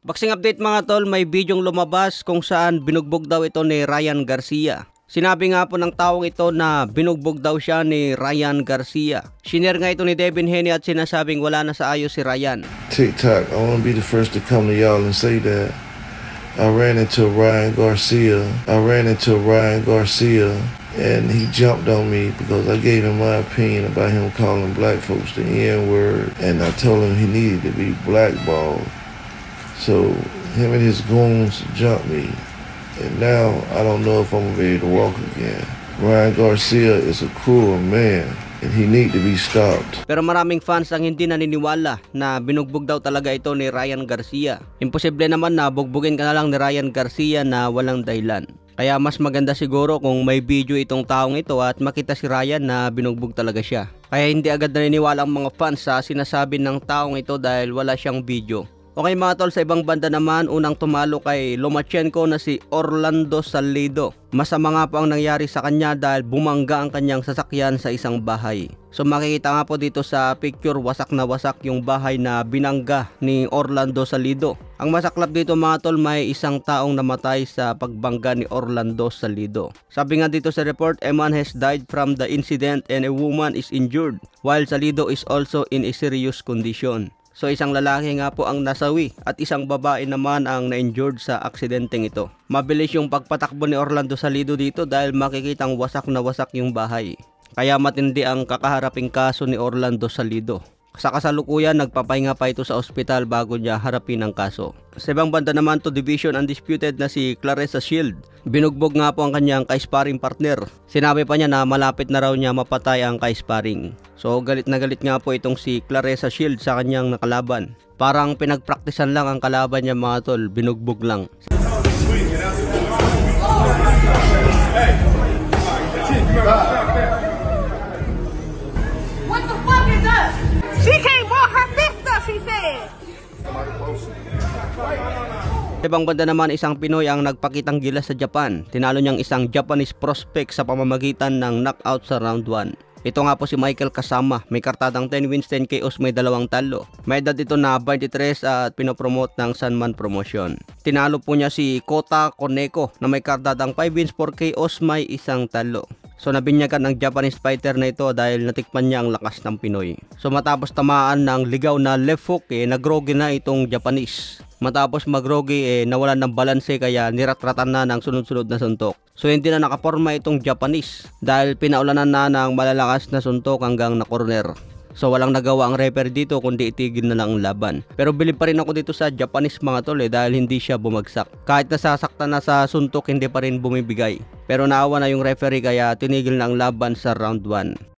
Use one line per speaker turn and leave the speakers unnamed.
Boxing update mga tol, may bidyong lumabas kung saan binugbog daw ito ni Ryan Garcia. Sinabi nga po ng taong ito na binugbog daw siya ni Ryan Garcia. Shinare nga ito ni Devin Haney at sinasabing wala na sa ayos si Ryan.
TikTok, I want to be the first to come to y'all and say that I ran into Ryan Garcia and he jumped on me because I gave him my opinion about him calling black folks the N-word, and I told him he needed to be blackballed. So him and his goons jumped me, and now I don't know if I'm gonna be able to walk again. Ryan Garcia is a cruel man, and he need to be stopped.
Pero maraming fans ang hindi naniniwala na binugbog daw talaga ito ni Ryan Garcia. Imposible naman na bugbugin ka na lang ni Ryan Garcia na walang dahilan. Kaya mas maganda siguro kung may video itong taong ito at makita si Ryan na binugbog talaga siya. Kaya hindi agad naniniwala ang mga fans sa sinasabi ng taong ito dahil wala siyang video. Okay mga tol, sa ibang banda naman, unang tumalo kay Lomachenko na si Orlando Salido. Masama nga po ang nangyari sa kanya dahil bumangga ang kanyang sasakyan sa isang bahay. So makikita nga po dito sa picture, wasak na wasak yung bahay na binangga ni Orlando Salido. Ang masaklap dito mga tol, may isang taong namatay sa pagbangga ni Orlando Salido. Sabi nga dito sa report, a man has died from the incident and a woman is injured, while Salido is also in a serious condition. So isang lalaki nga po ang nasawi at isang babae naman ang na-injured sa aksidenteng ito. Mabilis yung pagpatakbo ni Orlando Salido dito dahil makikitang wasak na wasak yung bahay. Kaya matindi ang kakaharaping kaso ni Orlando Salido. Sa kasalukuyan, nagpapahinga pa ito sa ospital bago niya harapin ang kaso. Sa ibang banda naman to division undisputed na si Claressa Shield. Binugbog nga po ang kanyang ka-sparring partner. Sinabi pa niya na malapit na raw niya mapatay ang ka-sparring. So galit na galit nga po itong si Claressa Shield sa kanyang nakalaban. Parang pinagpraktisan lang ang kalaban niya mga tol, binugbog lang.
What the fuck is that? She can't walk her fist up, she said.
Sa ibang banda naman, isang Pinoy ang nagpakitang gilas sa Japan. Tinalo niyang isang Japanese prospect sa pamamagitan ng knockout sa round 1. Ito nga po si Michael Kasama, may kartadang 10 wins, 10 KOs, may 2 talo. May edad ito na 23 at pinopromote ng Sanman Promotion. Tinalo po niya si Kota Koneko na may kartadang 5 wins, 4 KOs, may 1 talo. So nabinyagan ng Japanese fighter na ito dahil natikman niya ang lakas ng Pinoy. So matapos tamaan ng ligaw na left hook, nagrogi na itong Japanese. Matapos magrogi, nawalan ng balanse kaya niratratan na ng sunod-sunod na suntok. So hindi na nakaporma itong Japanese dahil pinaulanan na ng malalakas na suntok hanggang na corner. So walang nagawa ang referee dito kundi itigil na lang ang laban. Pero bilib pa rin ako dito sa Japanese mga tol dahil hindi siya bumagsak. Kahit nasasaktan na sa suntok, hindi pa rin bumibigay. Pero naawa na yung referee kaya tinigil na ang laban sa round 1.